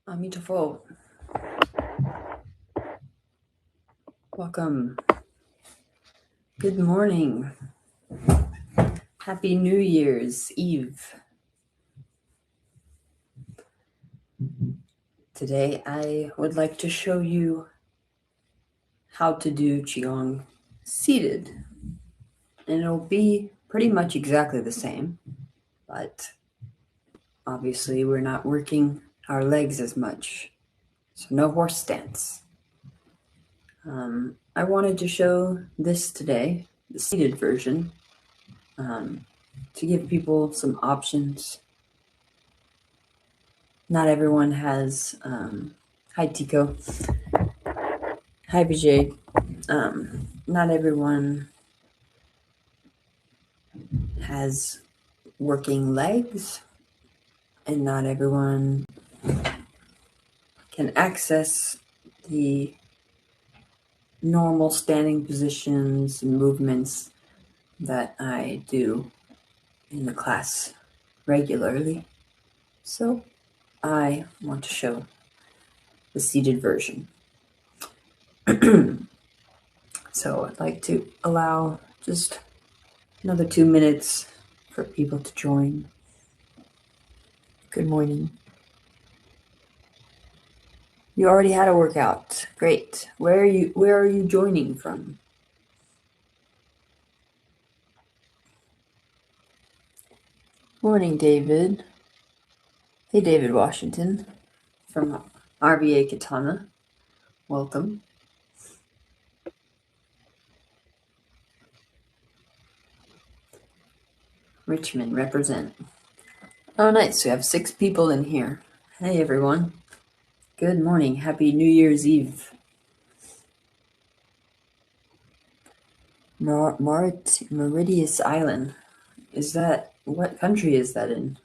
Amitabha. Welcome. Good morning. Happy New Year's Eve. Today I would like to show you how to do Qigong seated. And it'll be pretty much exactly the same, but obviously we're not working our legs as much. So no horse stance. I wanted to show this today, the seated version, to give people some options. Not everyone has, hi Tico, hi Vijay, not everyone has working legs, and not everyone can access the normal standing positions and movements that I do in the class regularly. So I want to show the seated version. So I'd like to allow just another 2 minutes for people to join. Good morning. You already had a workout. Great. Where are you joining from? Morning, David. Hey, David Washington from RVA Katana. Welcome. Richmond, represent. Oh, nice. We have 6 people in here. Hey, everyone. Good morning. Happy New Year's Eve. Mauritius Island. Is that, what country is that in?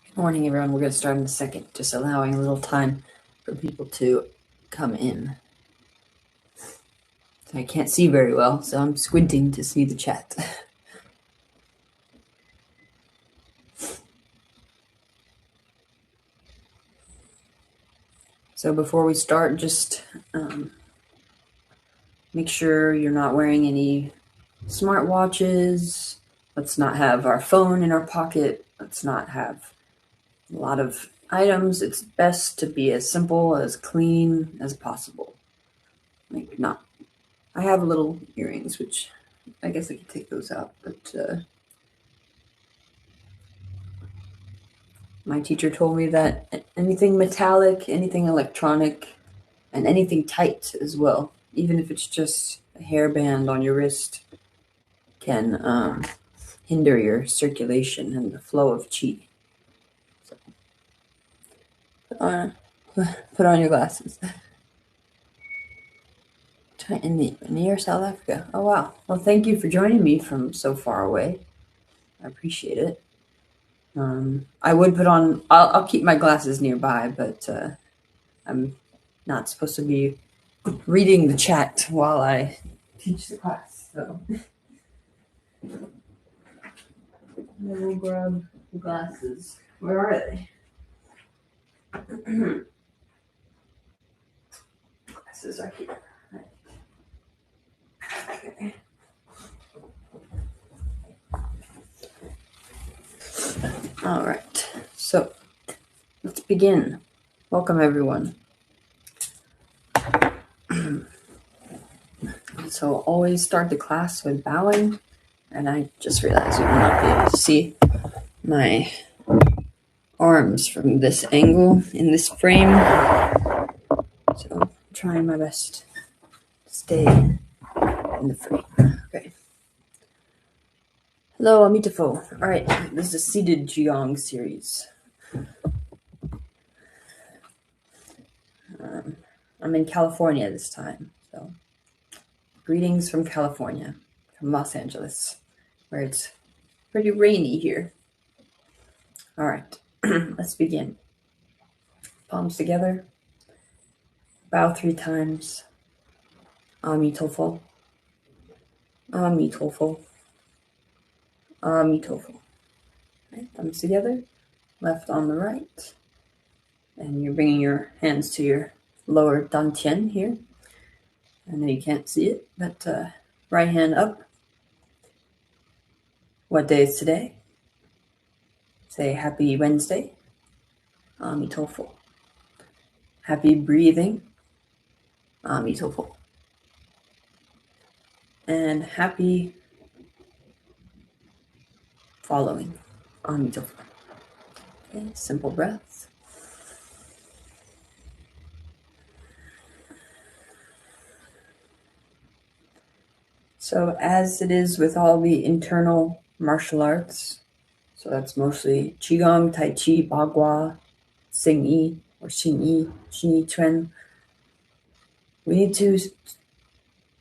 Good morning, everyone. We're going to start in a second, just allowing a little time for people to come in. So I can't see very well, so I'm squinting to see the chat. So before we start, just make sure you're not wearing any smartwatches. Let's not have our phone in our pocket. Let's not have a lot of items. It's best to be as simple, as clean as possible. Like not, I have little earrings, which I guess I could take those out, but my teacher told me that anything metallic, anything electronic, and anything tight as well, even if it's just a hairband on your wrist, can hinder your circulation and the flow of qi. So, put on your glasses. Near South Africa. Oh, wow. Well, thank you for joining me from so far away. I appreciate it. I would put on, I'll keep my glasses nearby, but I'm not supposed to be reading the chat while I teach the class. So I will grab the glasses. Where are they? Glasses are here. Right. Okay. All right. So let's begin. Welcome, everyone. So always start the class with bowing, and I just realized you will not be able to see my arms from this angle in this frame. So I'm trying my best to stay in the frame. Okay. Hello, Amitabha. All right, this is a seated Qigong series. I'm in California this time, so greetings from California, from Los Angeles, where it's pretty rainy here. All right, let's begin. Palms together, bow 3 times, Amitabha. Amitofo. Amitofo. Right, thumbs together, left on the right. And you're bringing your hands to your lower dantian here. I know you can't see it, but right hand up. What day is today? Say happy Wednesday. Amitofo. Happy breathing. Amitofo. And happy following. Amitofo. Okay, simple breaths. So as it is with all the internal martial arts, so that's mostly Qigong, Tai Chi, Bagua, Xing Yi, or Xing Yi, Xing Yi Chuan, we need to,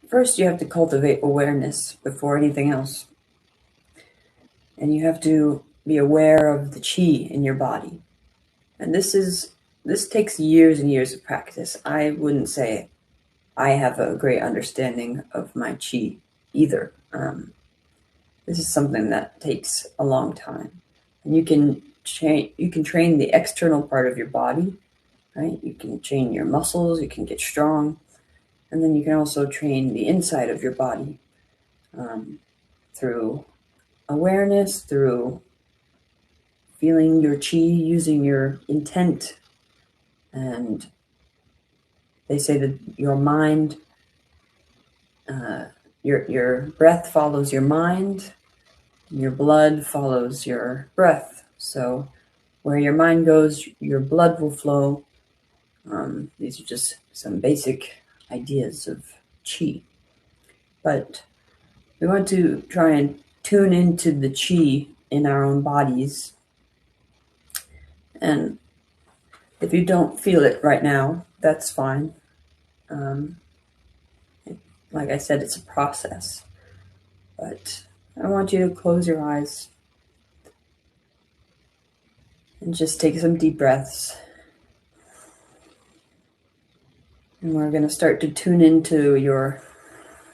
first you have to cultivate awareness before anything else. And you have to be aware of the qi in your body. And this takes years and years of practice. I wouldn't say I have a great understanding of my qi either. This is something that takes a long time. And you can train the external part of your body, right? You can train your muscles, you can get strong, and then you can also train the inside of your body through awareness, through feeling your qi, using your intent. And they say that your mind, your breath follows your mind, and your blood follows your breath. So where your mind goes, your blood will flow. These are just some basic ideas of qi. But we want to try and tune into the qi in our own bodies. And if you don't feel it right now, that's fine. Like I said, it's a process. But I want you to close your eyes and just take some deep breaths. And we're going to start to tune into your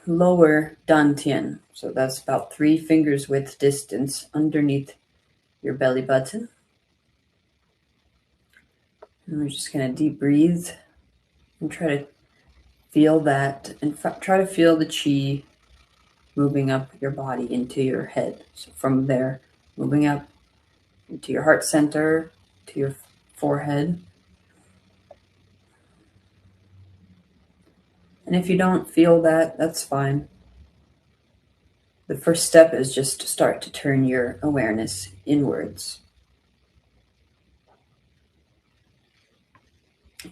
lower dantian. So that's about 3 fingers width distance underneath your belly button. And we're just going to deep breathe and try to feel that, and try to feel the qi moving up your body into your head. So from there, moving up into your heart center, to your forehead. And if you don't feel that, that's fine. The first step is just to start to turn your awareness inwards.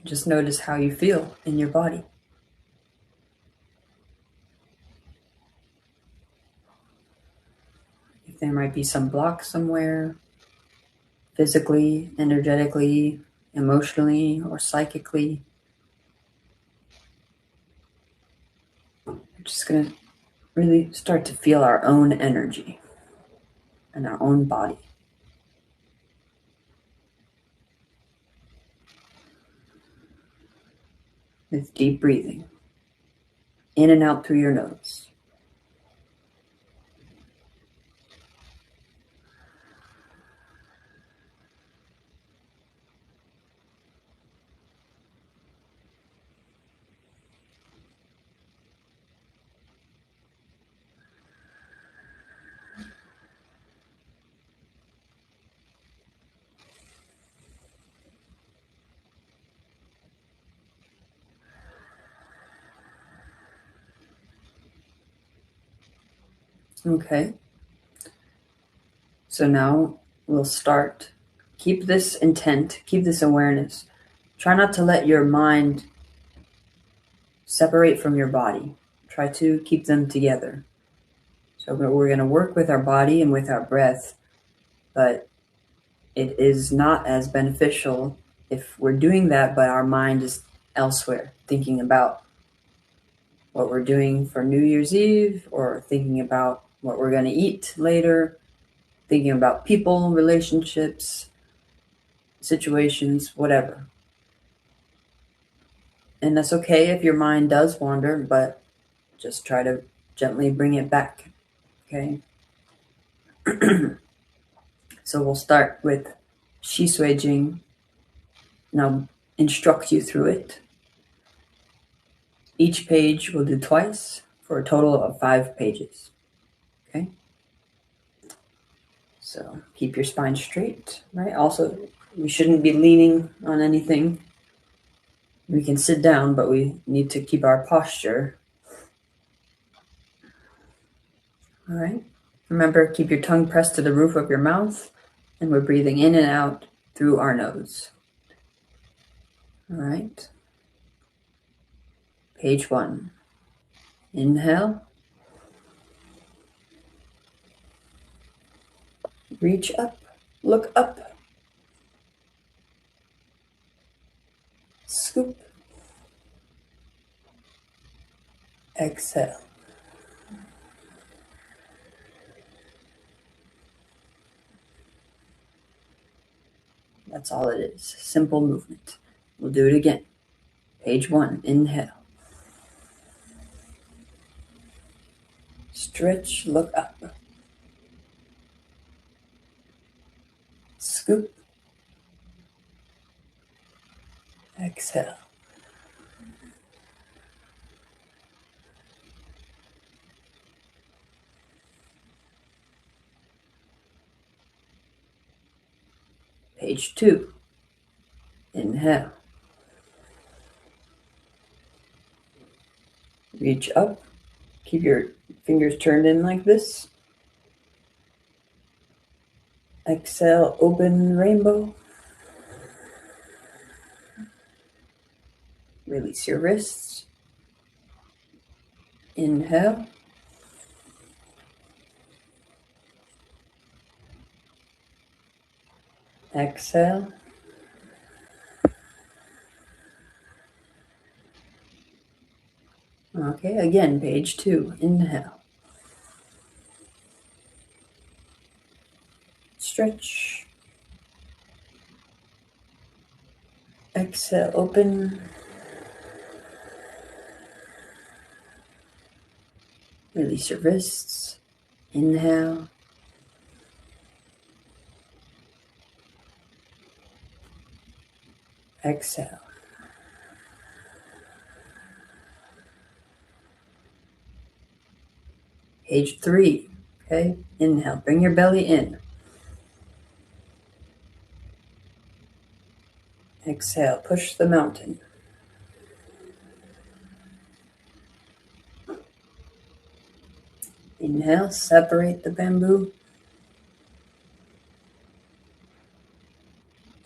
Just notice how you feel in your body. If there might be some block somewhere, physically, energetically, emotionally, or psychically. We're just going to really start to feel our own energy and our own body. With deep breathing, in and out through your nose. Okay. So now we'll start. Keep this intent, keep this awareness. Try not to let your mind separate from your body. Try to keep them together. So we're going to work with our body and with our breath, but it is not as beneficial if we're doing that, but our mind is elsewhere, thinking about what we're doing for New Year's Eve, or thinking about what we're going to eat later, thinking about people, relationships, situations, whatever. And that's okay if your mind does wander, but just try to gently bring it back. Okay. So we'll start with Shi Jing, and I'll instruct you through it. Each page we'll do twice for a total of 5 pages. Okay. So keep your spine straight, right? Also, we shouldn't be leaning on anything. We can sit down, but we need to keep our posture. All right. Remember, keep your tongue pressed to the roof of your mouth, and we're breathing in and out through our nose. All right. Page 1. Inhale. Reach up. Look up. Scoop. Exhale. That's all it is. Simple movement. We'll do it again. Page 1. Inhale. Stretch. Look up. Scoop. Exhale. Page 2. Inhale. Reach up. Keep your fingers turned in like this. Exhale, open rainbow. Release your wrists. Inhale. Exhale. Okay, again, page 2. Inhale. Stretch. Exhale, open. Release your wrists. Inhale. Exhale. Page 3. Okay, inhale. Bring your belly in. Exhale, push the mountain. Inhale, separate the bamboo.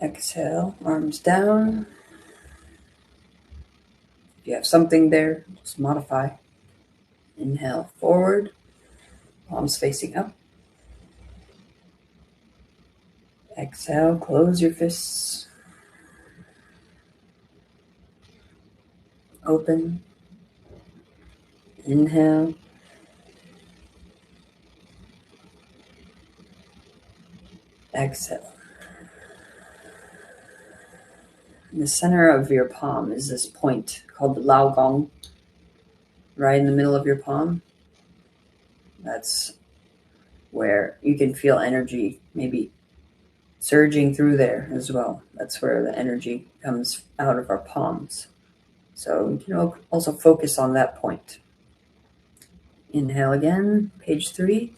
Exhale, arms down. If you have something there, just modify. Inhale, forward. Palms facing up. Exhale, close your fists. Open. Inhale. Exhale. In the center of your palm is this point called the Lao Gong, right in the middle of your palm. That's where you can feel energy maybe surging through there as well. That's where the energy comes out of our palms. So you can also focus on that point. Inhale again, page 3.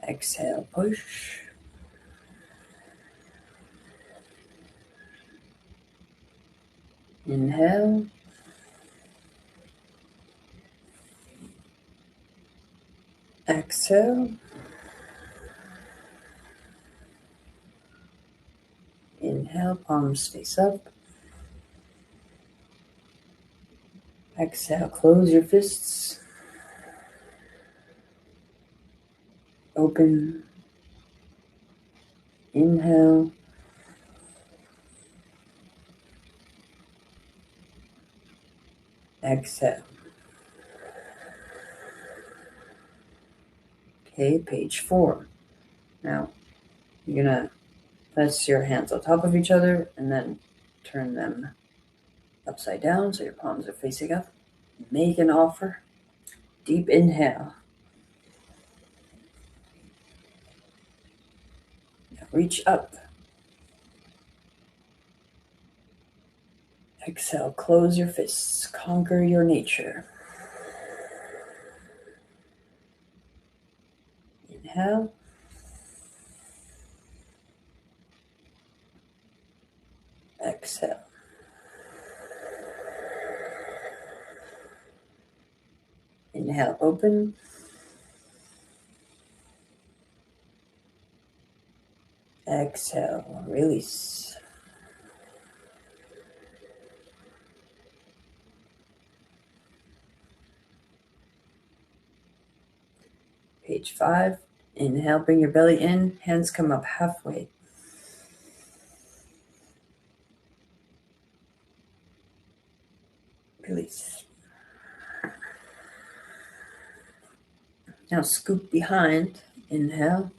Exhale, push. Inhale. Exhale. Inhale, palms face up. Exhale, close your fists. Open. Inhale. Exhale. Okay, page 4. Now, you're going to place your hands on top of each other and then turn them upside down so your palms are facing up. Make an offer. Deep inhale. Now reach up. Exhale, close your fists. Conquer your nature. Inhale. Exhale. Inhale, open. Exhale, release. Page 5. Inhale, bring your belly in. Hands come up halfway. Release. Now scoop behind. Inhale.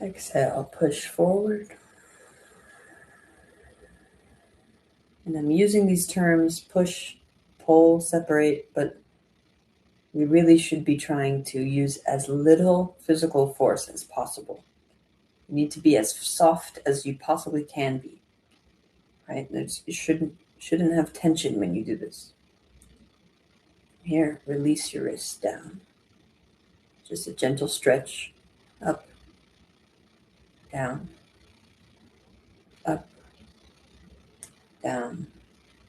Exhale, push forward. And I'm using these terms push, pull, separate, but we really should be trying to use as little physical force as possible. You need to be as soft as you possibly can be, right? You shouldn't have tension when you do this. Here, release your wrists down. Just a gentle stretch, up, down, up, down.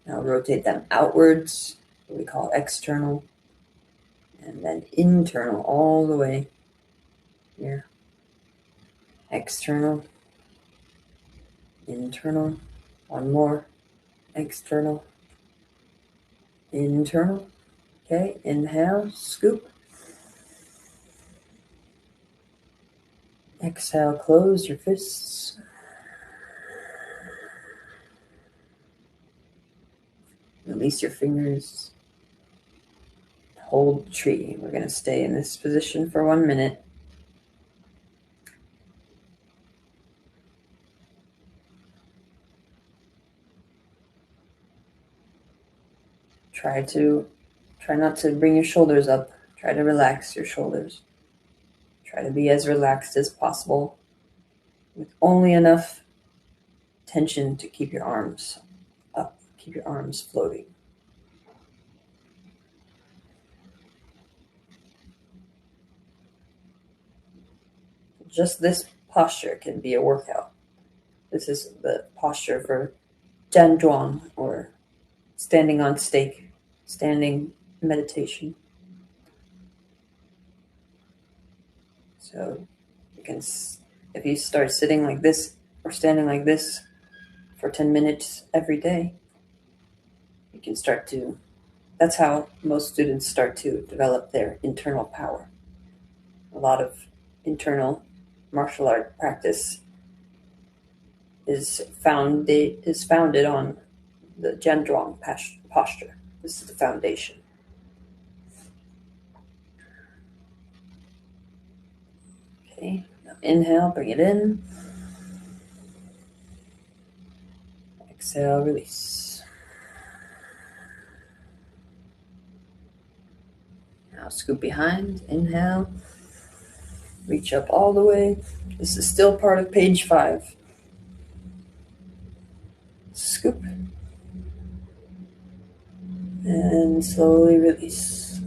Now rotate them outwards, what we call external, and then internal all the way here. External, internal, one more, external, internal. Okay, inhale, scoop. Exhale, close your fists. Release your fingers. Hold tree. We're going to stay in this position for 1 minute. Try not to bring your shoulders up. Try to relax your shoulders. Try to be as relaxed as possible with only enough tension to keep your arms up, keep your arms floating. Just this posture can be a workout. This is the posture for Jianzhuang, or standing on stake, standing meditation. So you can, if you start sitting like this or standing like this for 10 minutes every day, you can start to, that's how most students start to develop their internal power. A lot of internal martial art practice is founded on the Jianzhuang posture. This is the foundation. Okay, now inhale, bring it in. Exhale, release. Now scoop behind, inhale. Reach up all the way. This is still part of page 5. Scoop. And slowly release.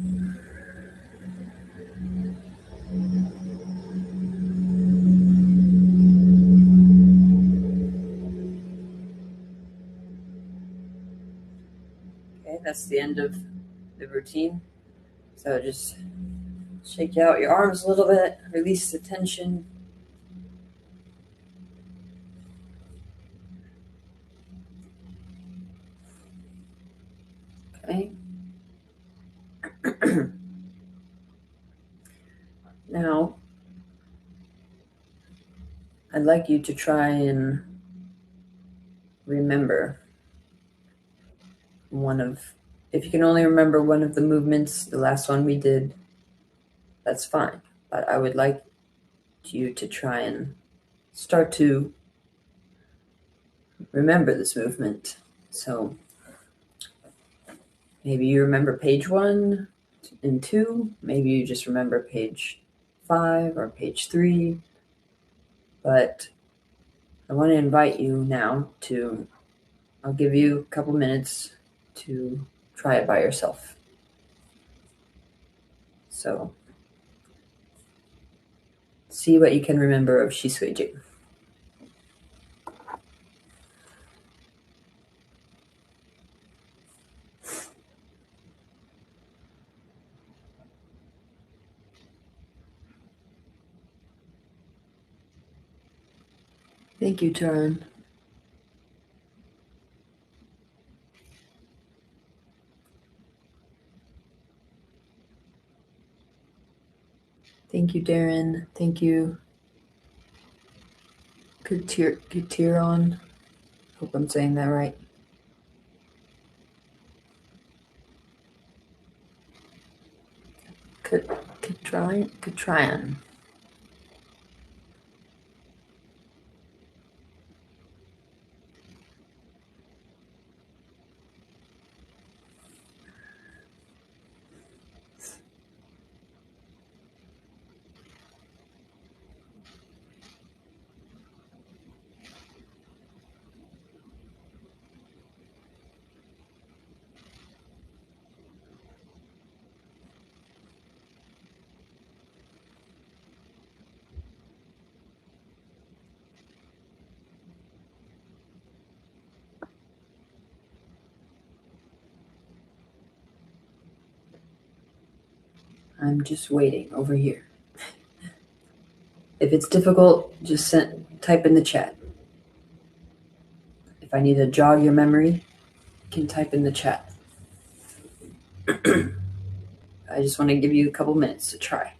Okay, that's the end of the routine. So just shake out your arms a little bit, release the tension. Okay. Now, I'd like you to try and remember if you can only remember one of the movements, the last one we did, that's fine. But I would like you to try and start to remember this movement. So maybe you remember page 1 and 2. Maybe you just remember page 5 or page 3. But I want to invite you now to, I'll give you a couple minutes to try it by yourself. So see what you can remember of Shi Heng Chou. Thank you, Turan. Thank you, Darren. Thank you, Kutiron. Hope I'm saying that right. Katryan. I'm just waiting over here. If it's difficult, just type in the chat. If I need to jog your memory, you can type in the chat. I just want to give you a couple minutes to try.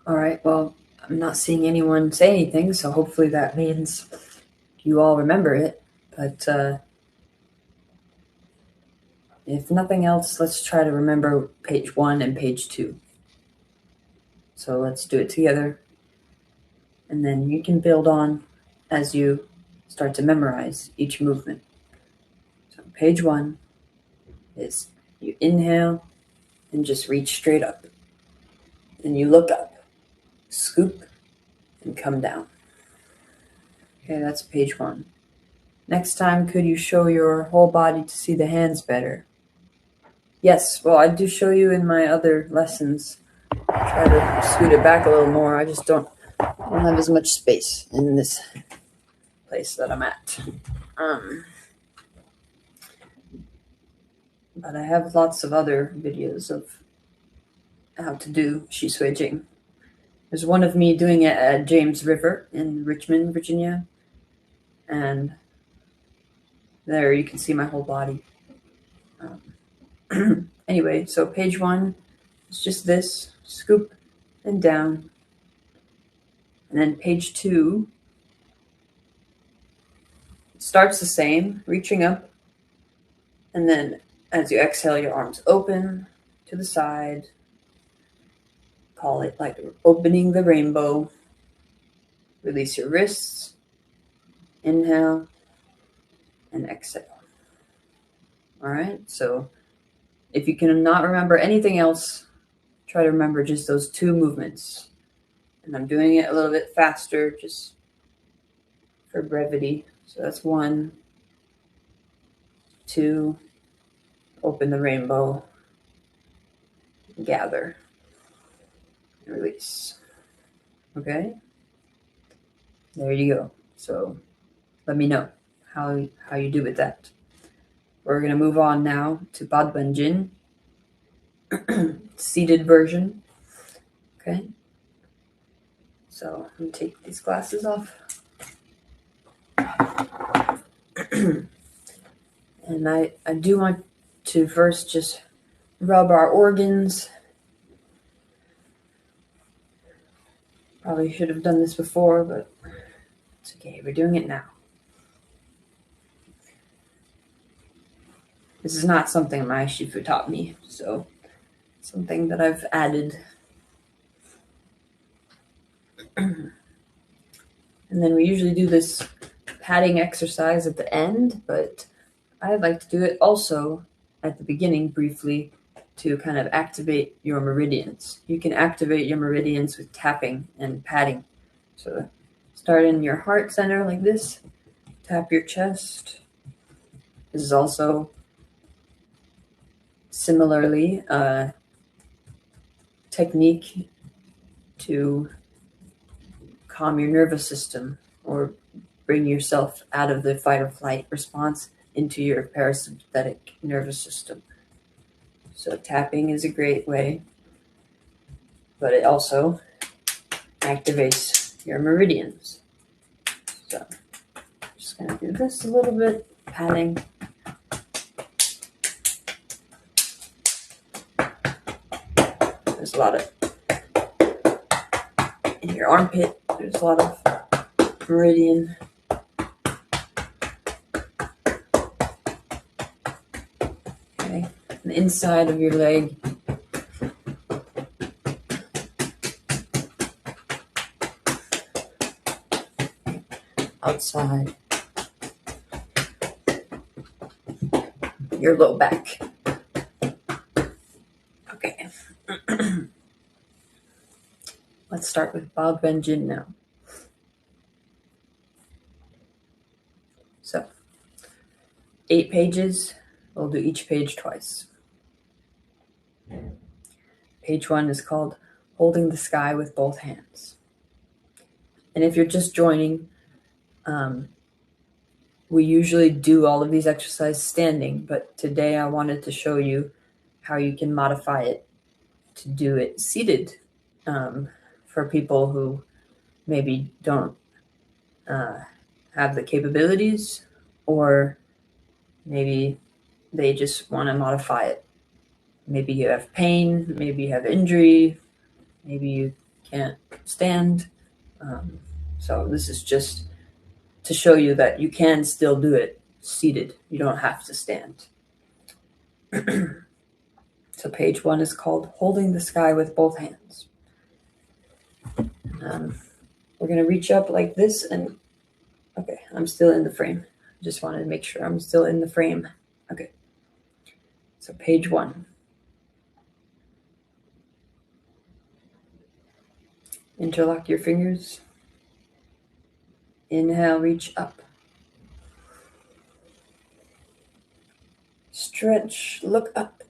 All right, well, I'm not seeing anyone say anything, so hopefully that means you all remember it. But if nothing else, let's try to remember page 1 and page 2. So let's do it together. And then you can build on as you start to memorize each movement. So page 1 is you inhale and just reach straight up. Then you look up, scoop, and come down. Okay, that's page 1. Next time, could you show your whole body to see the hands better? Yes, well, I do show you in my other lessons. Try to scoot it back a little more. I just don't have as much space in this place that I'm at. But I have lots of other videos of how to do Shi Heng Chou. There's one of me doing it at James River in Richmond, Virginia. And there you can see my whole body. Anyway, so page 1 is just this, scoop and down. And then page 2 starts the same, reaching up. And then as you exhale, your arms open to the side. Call it like opening the rainbow. Release your wrists. Inhale and exhale. All right, so if you cannot remember anything else, try to remember just those 2 movements. And I'm doing it a little bit faster just for brevity. So that's 1, 2, open the rainbow, gather, and release. Okay? There you go. So let me know how you do with that. We're going to move on now to Badbanjin, seated version. Okay. So I'm going to take these glasses off. And I do want to first just rub our organs. Probably should have done this before, but it's okay. We're doing it now. This is not something my Shifu taught me, so something that I've added. And then we usually do this patting exercise at the end, but I like to do it also at the beginning briefly to kind of activate your meridians. You can activate your meridians with tapping and patting. So start in your heart center like this, tap your chest. This is also similarly a technique to calm your nervous system or bring yourself out of the fight or flight response into your parasympathetic nervous system. So tapping is a great way, but it also activates your meridians. So I'm just going to do this a little bit, patting. There's a lot of, in your armpit, there's a lot of meridian. Okay, the inside of your leg. Outside your low back. Okay. Let's start with Badbanjin now. So 8 pages. We'll do each page twice. Page 1 is called Holding the Sky with Both Hands. And if you're just joining, we usually do all of these exercises standing, but today I wanted to show you how you can modify it to do it seated for people who maybe don't have the capabilities, or maybe they just want to modify it. Maybe you have pain, maybe you have injury, maybe you can't stand. So this is just to show you that you can still do it seated. You don't have to stand. So page 1 is called Holding the Sky with Both Hands. We're going to reach up like this and, okay, I'm still in the frame. Just wanted to make sure I'm still in the frame. Okay. So page 1. Interlock your fingers. Inhale, reach up. Stretch, look up.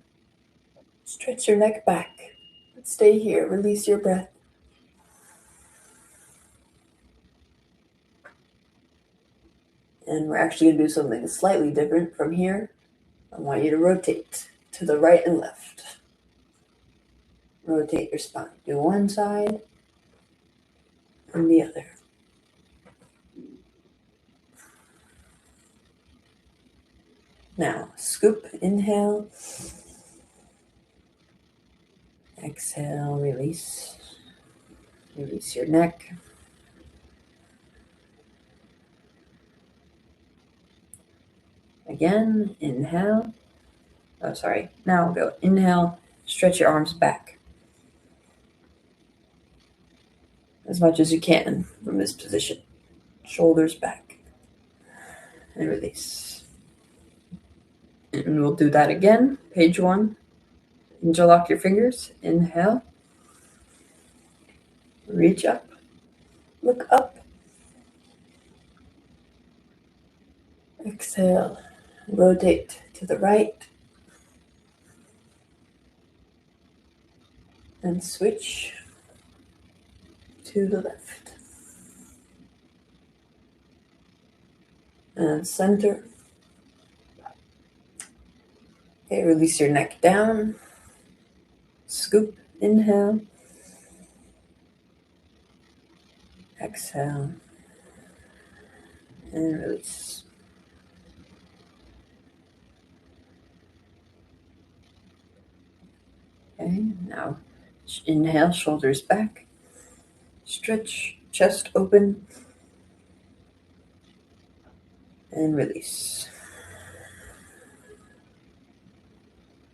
Stretch your neck back. Stay here, release your breath. And we're actually going to do something slightly different from here. I want you to rotate to the right and left. Rotate your spine. Do one side and the other. Now, scoop, inhale. Exhale, release. Release your neck. Again, inhale. Oh, sorry. Now we'll go inhale, stretch your arms back as much as you can from this position. Shoulders back. And release. And we'll do that again. Page 1. Interlock your fingers. Inhale. Reach up. Look up. Exhale. Rotate to the right. And switch to the left. And center. Okay, release your neck down. Scoop, inhale. Exhale. And release. Okay, now inhale, shoulders back. Stretch, chest open. And release.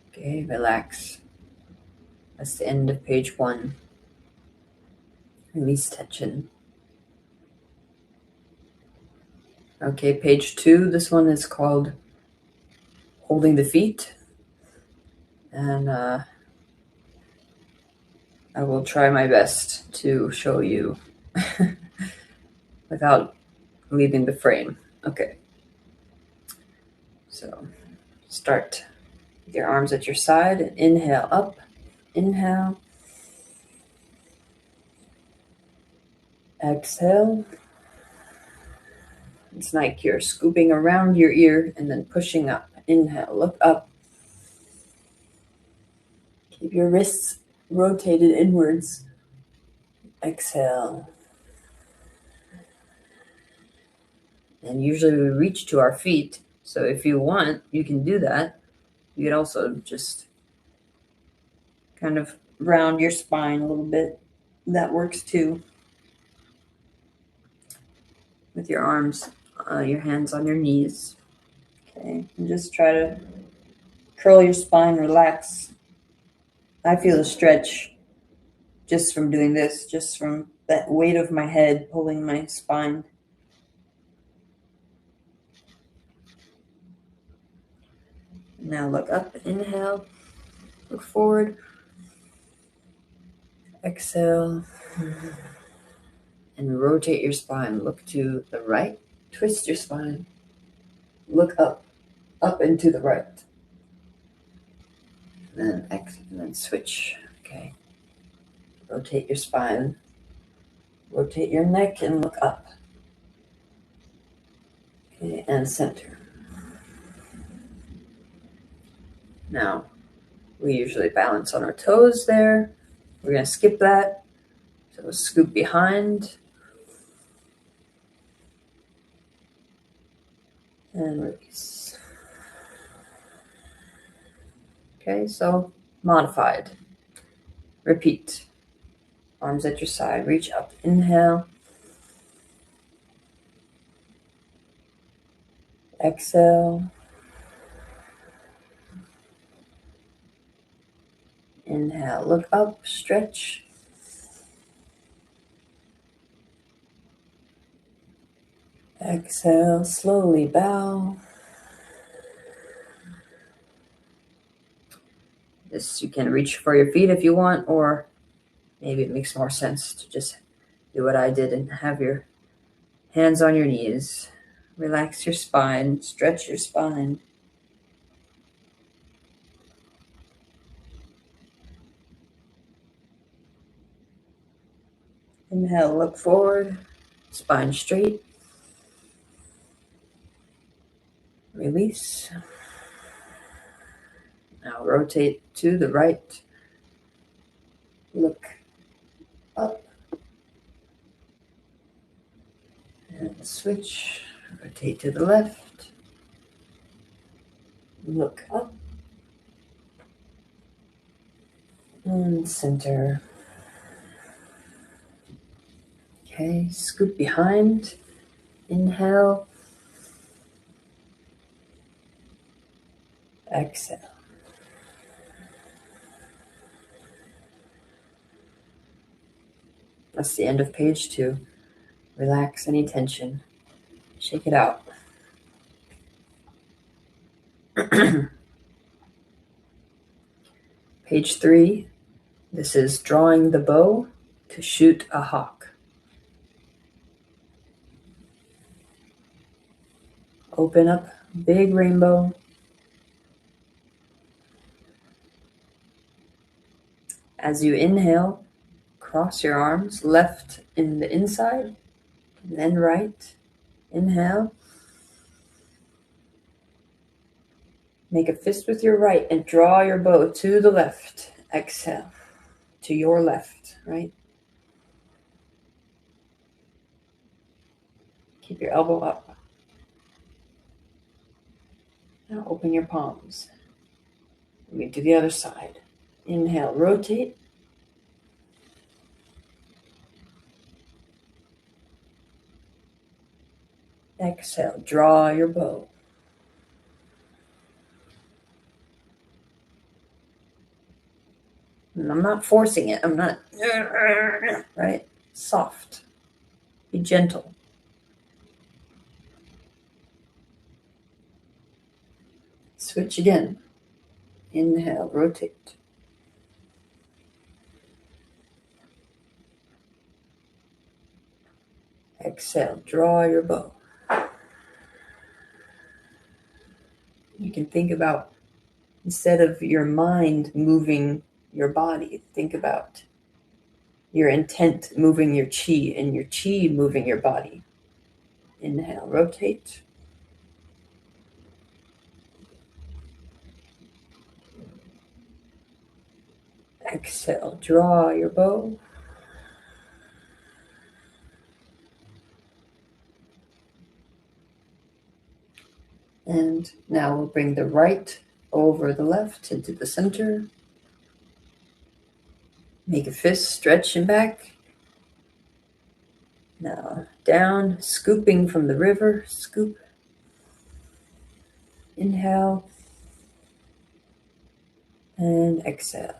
Okay, relax. That's the end of page 1. Release tension. Okay, page 2. This one is called Holding the Feet. And I will try my best to show you without leaving the frame. Okay. So start with your arms at your side. Inhale up. Inhale. Exhale. It's like you're scooping around your ear and then pushing up. Inhale, look up. Keep your wrists rotated inwards. Exhale. And usually we reach to our feet. So if you want, you can do that. You can also just kind of round your spine a little bit. That works too. With your arms, your hands on your knees. Okay, and just try to curl your spine, relax. I feel a stretch just from doing this, just from that weight of my head pulling my spine. Now look up, inhale, look forward, exhale, and rotate your spine. Look to the right, twist your spine, look up and to the right. And then exhale, and then switch. Okay. Rotate your spine, rotate your neck, and look up. Okay, and center. Now, we usually balance on our toes there. We're going to skip that. So scoop behind. And release. Okay, so modified. Repeat. Arms at your side. Reach up. Inhale. Exhale. Inhale. Look up. Stretch. Exhale. Slowly bow. This, you can reach for your feet if you want, or maybe it makes more sense to just do what I did and have your hands on your knees. Relax your spine, stretch your spine. Inhale, look forward, spine straight. Release. Now rotate to the right. Look up. And switch. Rotate to the left. Look up. And center. Okay, scoop behind. Inhale. Exhale. That's the end of page 2. Relax any tension. Shake it out. Page 3. This is drawing the bow to shoot a hawk. Open up, big rainbow. As you inhale, cross your arms, left in the inside, and then right. Inhale. Make a fist with your right and draw your bow to the left. Exhale. To your left, right? Keep your elbow up. Now open your palms. Moving to the other side. Inhale, rotate. Exhale, draw your bow. And I'm not forcing it. I'm not, right? Soft. Be gentle. Switch again. Inhale, rotate. Exhale, draw your bow. You can think about, instead of your mind moving your body, think about your intent moving your chi and your chi moving your body. Inhale, rotate. Exhale, draw your bow. And now we'll bring the right over the left into the center. Make a fist, stretch and back. Now down, scooping from the river, scoop. Inhale. And exhale.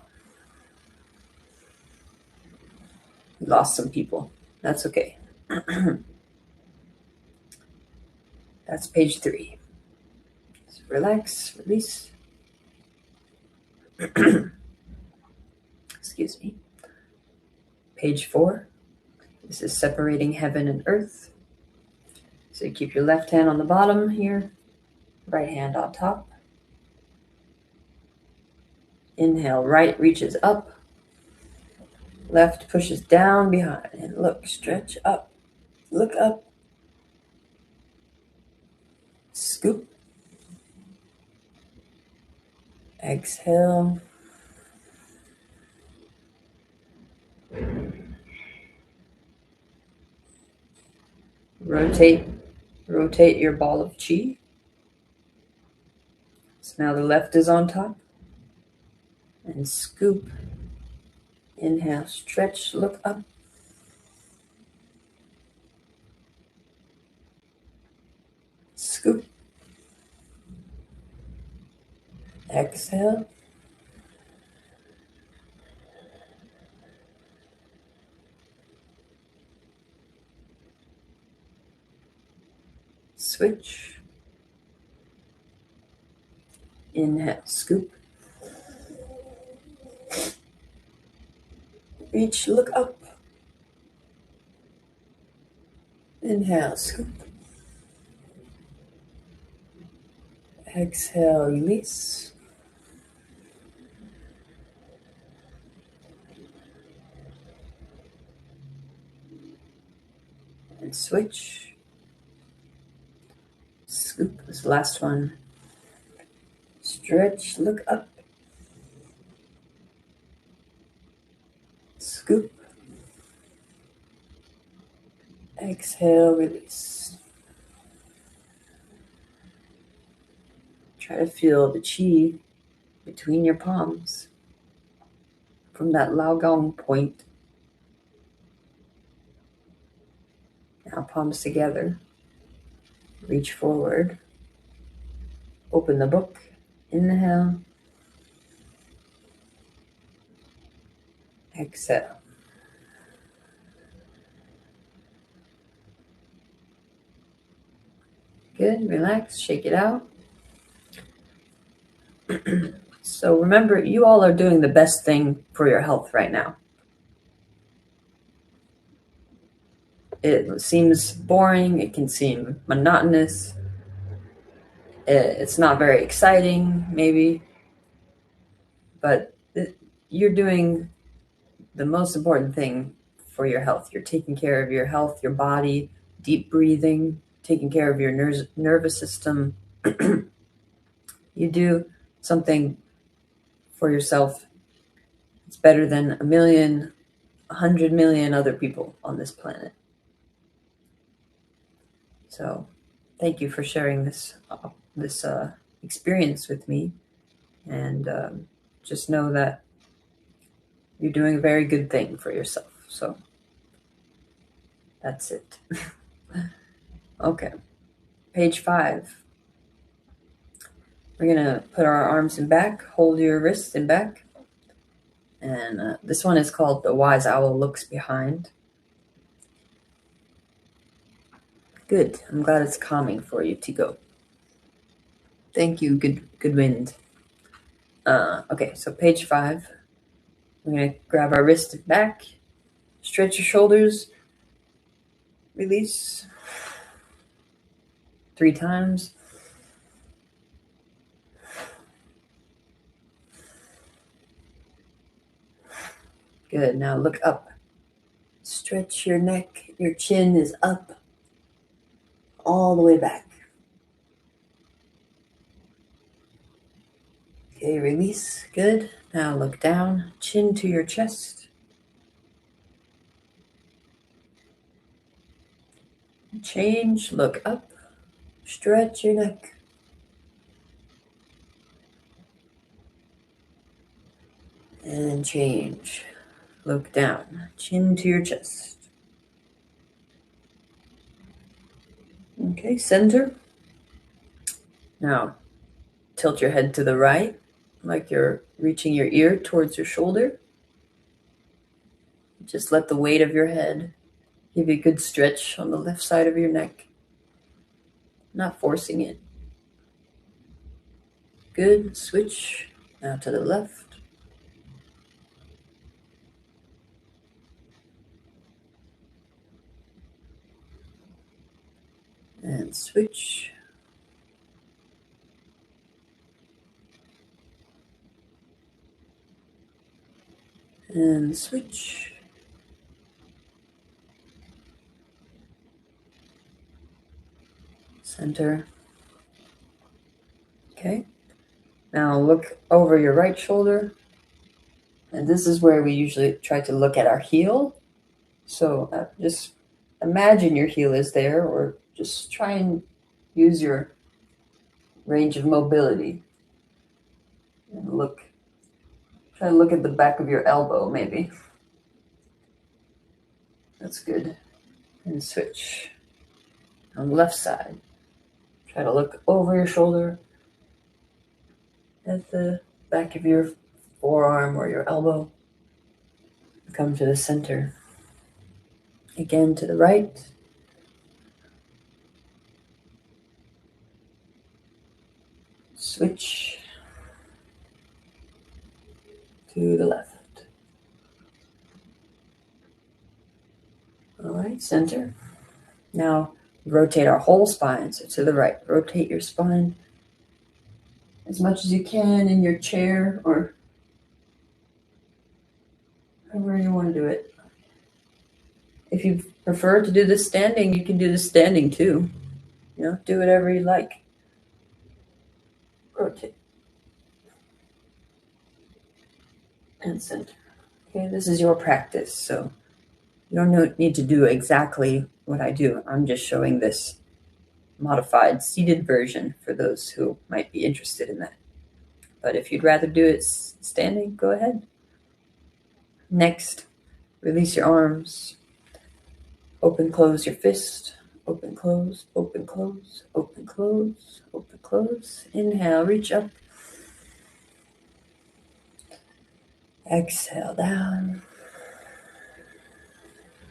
We lost some people. That's okay. That's page 3. So relax, release. Excuse me. Page 4. This is separating heaven and earth. So you keep your left hand on the bottom here, right hand on top. Inhale, right reaches up. Left pushes down behind. And look, stretch up. Look up. Scoop. Exhale. Rotate your ball of chi. So now the left is on top. And scoop. Inhale, stretch, look up. Scoop. Exhale. Switch. Inhale, scoop. Reach, look up. Inhale, scoop. Exhale, release. And switch. Scoop, this last one. Stretch, look up. Scoop. Exhale, release. Try to feel the chi between your palms from that Lao Gong point. Now palms together. Reach forward. Open the book. Inhale. Exhale. Good, relax, shake it out. So remember, you all are doing the best thing for your health right now. It seems boring, it can seem monotonous, it's not very exciting, maybe, but you're doing the most important thing for your health. You're taking care of your health, your body, deep breathing, taking care of your nervous system. You do something for yourself, it's better than 1,000,000, 100,000,000 other people on this planet. So thank you for sharing this experience with me. And just know that you're doing a very good thing for yourself. So that's it. Okay. Page 5. We're going to put our arms in back, hold your wrists in back. And this one is called The Wise Owl Looks Behind. Good. I'm glad it's calming for you, Tico. Thank you. Good wind. Okay, so page 5. We're going to grab our wrists back, stretch your shoulders, release 3 times. Good. Now look up. Stretch your neck. Your chin is up all the way back. Okay, release. Good. Now look down. Chin to your chest. Change. Look up. Stretch your neck. And change. Look down. Chin to your chest. Okay, center. Now, tilt your head to the right, like you're reaching your ear towards your shoulder. Just let the weight of your head give you a good stretch on the left side of your neck. Not forcing it. Good. Switch. Now to the left. And switch. And switch. Center. Okay. Now look over your right shoulder. And this is where we usually try to look at our heel. So just imagine your heel is there, or just try and use your range of mobility. And try to look at the back of your elbow, maybe. That's good. And switch. On the left side, try to look over your shoulder at the back of your forearm or your elbow. Come to the center. Again to the right. Switch to the left. All right, center. Now rotate our whole spine, so to the right. Rotate your spine as much as you can in your chair or however you want to do it. If you prefer to do this standing, you can do this standing too. Do whatever you like. Rotate. And center. Okay, this is your practice, so you don't need to do exactly what I do. I'm just showing this modified seated version for those who might be interested in that. But if you'd rather do it standing, go ahead. Next, release your arms. Open, close your fist. Open, close, open, close, open, close, open, close. Inhale, reach up. Exhale down.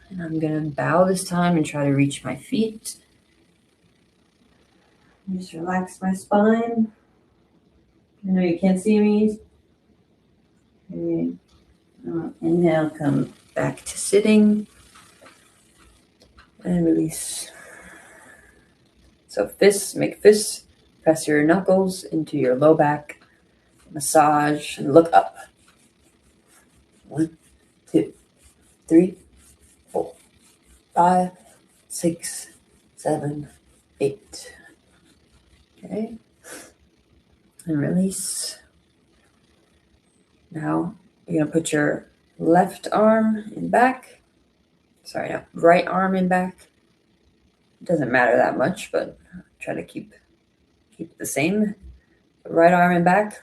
And I'm going to bow this time and try to reach my feet. Just relax my spine. I know you can't see me. Okay. Inhale, come back to sitting. And release. So fists, make fists. Press your knuckles into your low back. Massage and look up. 1, 2, 3, 4, 5, 6, 7, 8. Okay. and release. Now you're going to put your left arm in back. Sorry, no, right arm in back. It doesn't matter that much, but try to keep it the same. Right arm in back.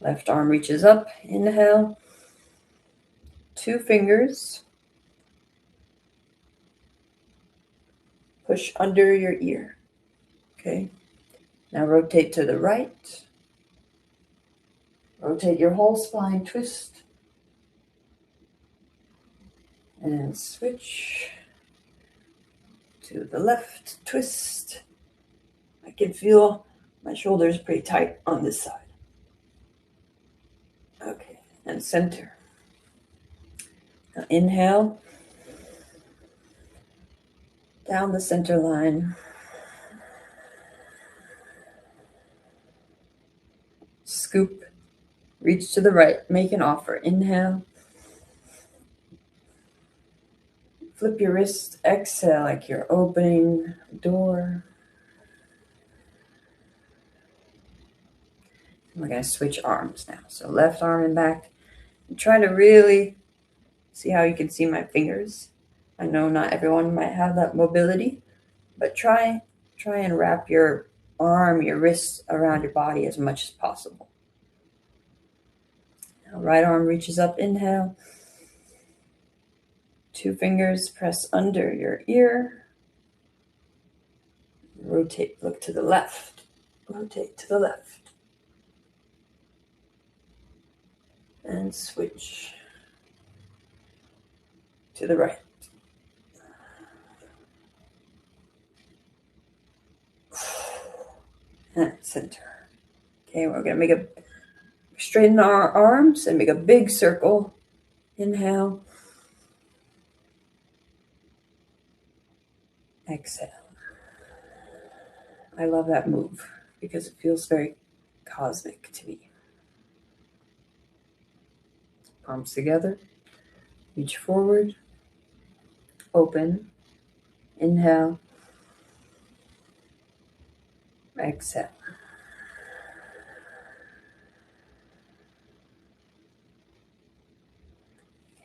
Left arm reaches up. Inhale. 2 fingers. Push under your ear. Okay. Now rotate to the right. Rotate your whole spine, twist. And switch to the left, twist. I can feel my shoulders pretty tight on this side. Okay, and center. Now inhale. Down the center line. Scoop. Reach to the right. Make an offer. Inhale. Flip your wrist. Exhale like you're opening a door. We're going to switch arms now. So left arm and back. And try to really see how you can see my fingers. I know not everyone might have that mobility, but try and wrap your arm, your wrist around your body as much as possible. Now right arm reaches up. Inhale. 2 fingers press under your ear. Rotate, look to the left. Rotate to the left. And switch to the right. And center. Okay, we're going to straighten our arms and make a big circle. Inhale. Exhale. I love that move because it feels very cosmic to me. Palms together. Reach forward. Open. Inhale. Exhale.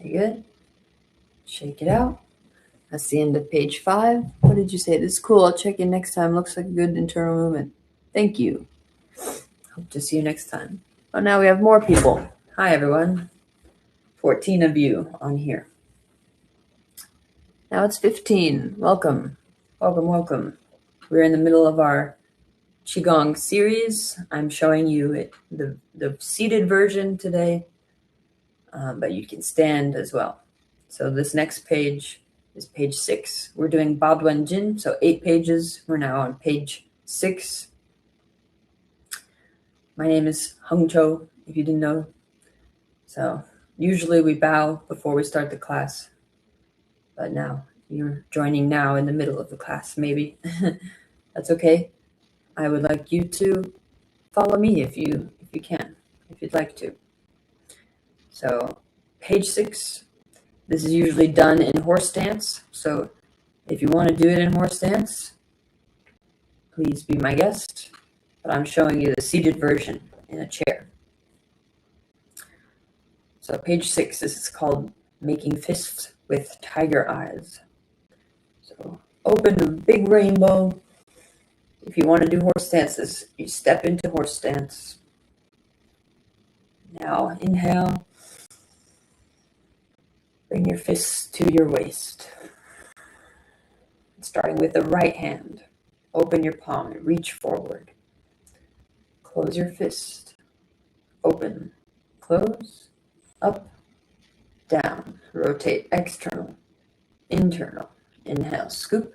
Okay, good. Shake it out. That's the end of page 5. What did you say? This is cool. I'll check in next time. Looks like a good internal movement. Thank you. Hope to see you next time. Oh, now we have more people. Hi, everyone. 14 of you on here. Now it's 15. Welcome. Welcome, welcome. We're in the middle of our Qi Gong series. I'm showing you the seated version today, but you can stand as well. So this next page is page 6. We're doing Baduan Jin, so 8 pages. We're now on page 6. My name is Heng Chou, if you didn't know. So usually we bow before we start the class, but now you're joining now in the middle of the class, maybe. That's okay. I would like you to follow me if you can, if you'd like to. So page 6. This is usually done in horse stance. So if you want to do it in horse stance, please be my guest. But I'm showing you the seated version in a chair. So page 6, this is called Making Fists with Tiger Eyes. So open the big rainbow. If you want to do horse stances, you step into horse stance. Now inhale. Bring your fists to your waist. Starting with the right hand. Open your palm and reach forward. Close your fist. Open. Close. Up. Down. Rotate external. Internal. Inhale. Scoop.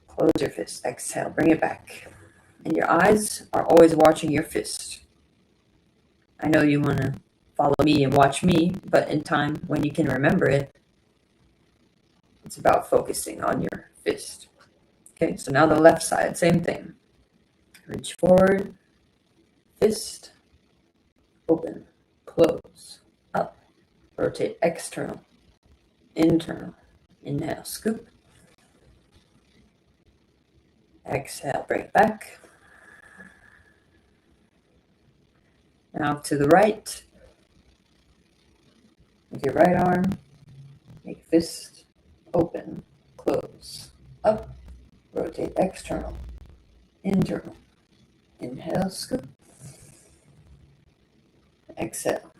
Close your fist. Exhale. Bring it back. And your eyes are always watching your fist. I know you want to follow me and watch me, but in time when you can remember it, it's about focusing on your fist. Okay, so now the left side, same thing. Reach forward, fist, open, close, up, rotate external, internal. Inhale, scoop. Exhale, bring it back. Now to the right. With your right arm, make fist, open, close, up, rotate external, internal. Inhale, scoop. Exhale.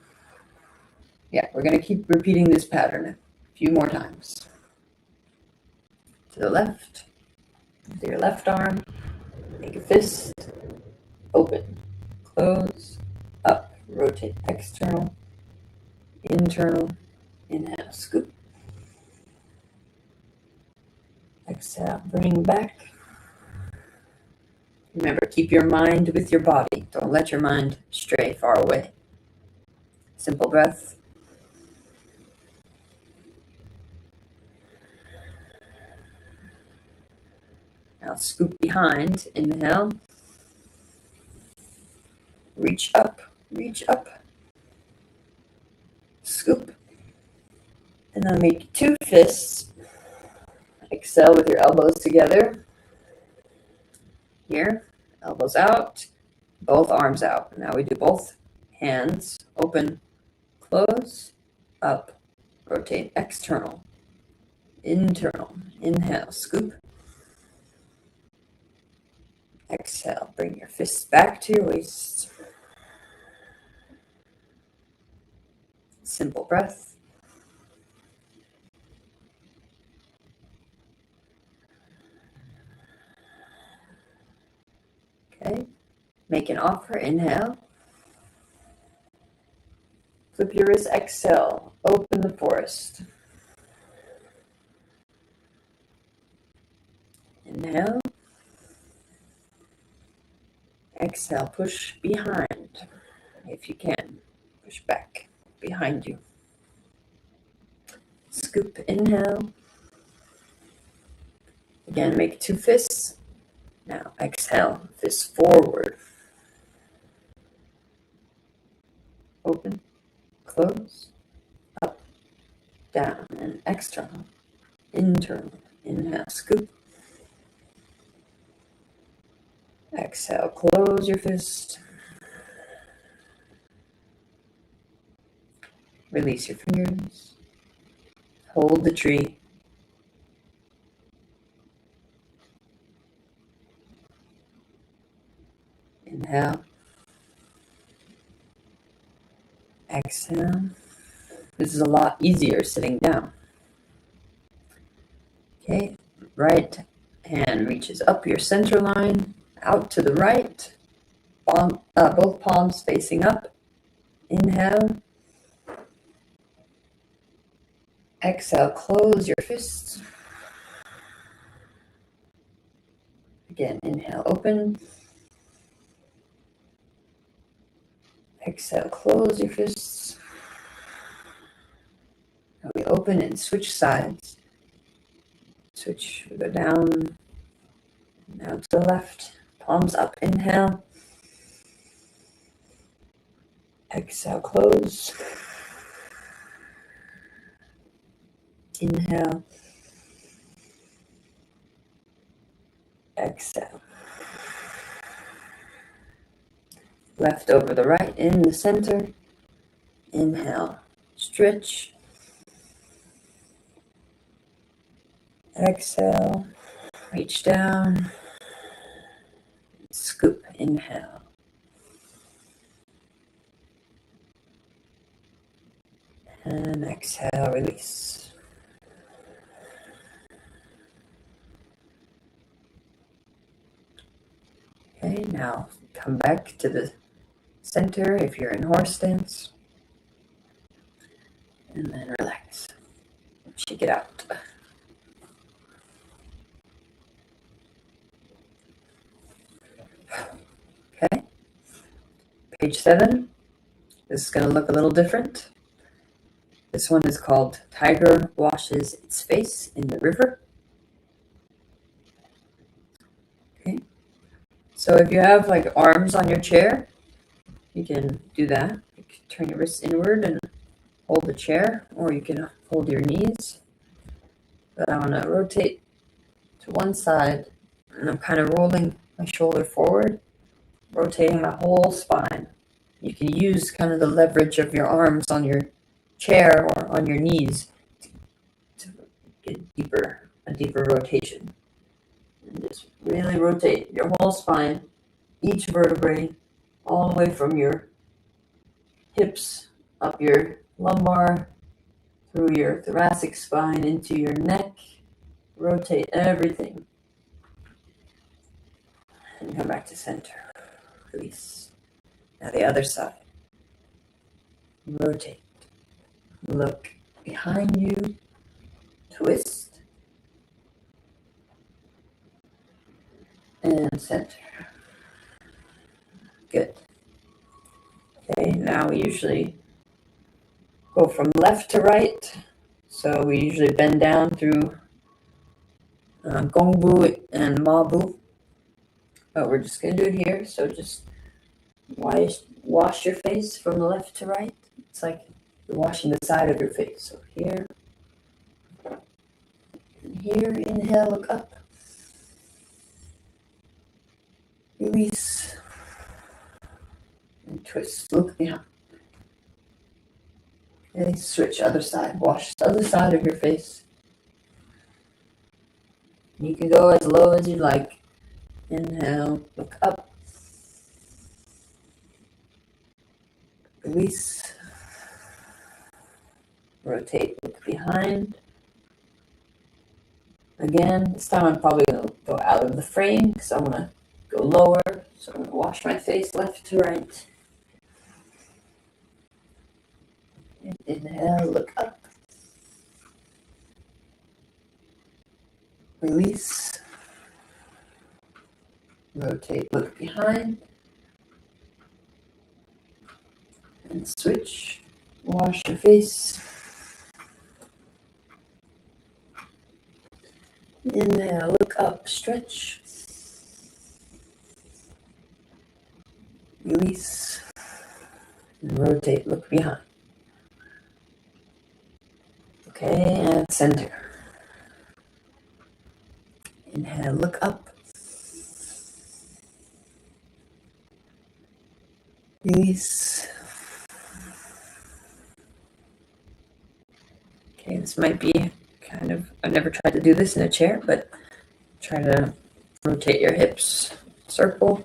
Yeah, we're going to keep repeating this pattern a few more times. To the left, with your left arm, make a fist, open, close, up, rotate external, internal. Inhale, scoop. Exhale, bring back. Remember, keep your mind with your body. Don't let your mind stray far away. Simple breath. Now scoop behind. Inhale. Reach up, reach up. Scoop. And then make 2 fists. Exhale with your elbows together. Here, elbows out, both arms out. Now we do both hands. Open, close, up, rotate external, internal. Inhale, scoop. Exhale, bring your fists back to your waist. Simple breath. Okay, make an offer. Inhale. Flip your wrist. Exhale. Open the forest. Inhale. Exhale. Push behind. If you can, push back behind you. Scoop. Inhale. Again, make 2 fists. Now exhale. Fist forward. Open. Close. Up. Down. And external. Internal. Inhale. Scoop. Exhale. Close your fist. Release your fingers. Hold the tree. Inhale. Exhale. This is a lot easier sitting down. Okay, right hand reaches up your center line, out to the right. Both palms facing up. Inhale. Exhale, close your fists. Again, inhale, open. Exhale, close your fists. Now we open and switch sides. Switch, we go down, now to the left. Palms up, inhale. Exhale, close. Inhale. Exhale. Left over the right in the center. Inhale. Stretch. Exhale. Reach down. Scoop. Inhale. And exhale. Release. Okay, now come back to the center if you're in horse stance. And then relax. Shake it out. Okay. Page 7. This is going to look a little different. This one is called Tiger Washes Its Face in the River. Okay. So if you have like arms on your chair, you can do that. You can turn your wrists inward and hold the chair, or you can hold your knees. But I want to rotate to one side, and I'm kind of rolling my shoulder forward, rotating my whole spine. you can use kind of the leverage of your arms on your chair or on your knees to get a deeper rotation. And just really rotate your whole spine, each vertebrae, all the way from your hips, up your lumbar, through your thoracic spine, into your neck. Rotate everything. And come back to center. Release. Now the other side. Rotate. Look behind you. Twist. And center. Good. Okay, now we usually go from left to right. So we usually bend down through Gongbu and Mabu. But we're just going to do it here. So just wash your face from the left to right. It's like you're washing the side of your face. So here and here. Inhale, look up. Release. And twist. Look behind. Okay, switch other side. Wash the other side of your face. You can go as low as you like. Inhale, look up. Release. Rotate, look behind. Again, this time I'm probably going to go out of the frame because I want to go lower. So I'm going to wash my face left to right. And inhale, look up. Release. Rotate, look behind. And switch. Wash your face. Inhale, look up, stretch. Release. And rotate, look behind. Okay, and center. Inhale, look up. Release. Okay, this might be kind of, I've never tried to do this in a chair, but try to rotate your hips, circle.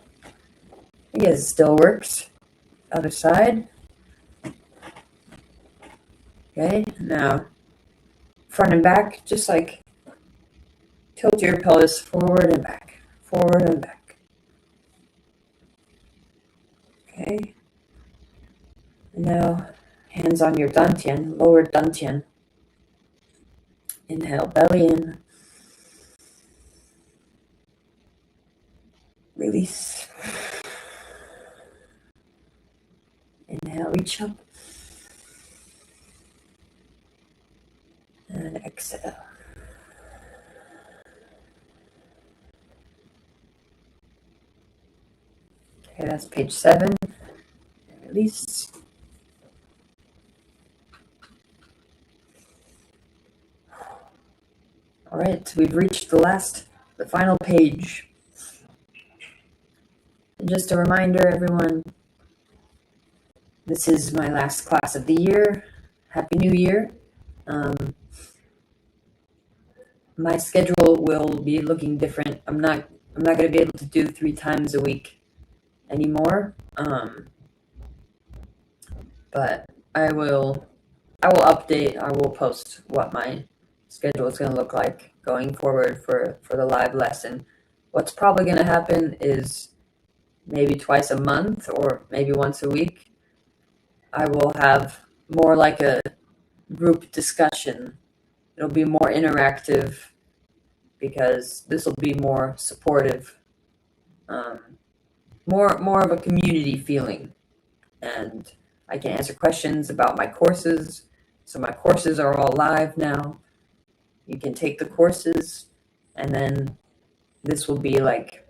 I guess it still works. Other side. Okay, now front and back, just like tilt your pelvis forward and back, forward and back. Okay. And now hands on your dantian, lower dantian. Inhale, belly in. Release. Inhale, reach up. And exhale. Okay, that's page 7. Release. All right, we've reached the final page. And just a reminder, everyone, this is my last class of the year. Happy New Year. My schedule will be looking different. I'm not going to be able to do 3 times a week anymore. But I will update. I will post what my schedule is going to look like going forward for the live lesson. What's probably going to happen is maybe twice a month or maybe once a week. I will have more like a group discussion. It'll be more interactive because this will be more supportive, more of a community feeling. And I can answer questions about my courses. So my courses are all live now. You can take the courses, and then this will be like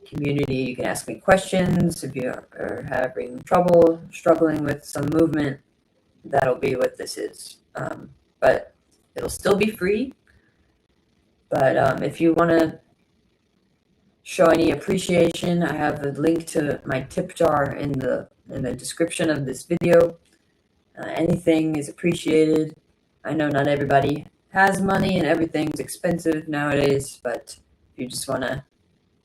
community. You can ask me questions if you are having trouble, struggling with some movement. That'll be what this is. But it'll still be free. But if you want to show any appreciation, I have a link to my tip jar in the description of this video. Anything is appreciated. I know not everybody has money and everything's expensive nowadays, but if you just want to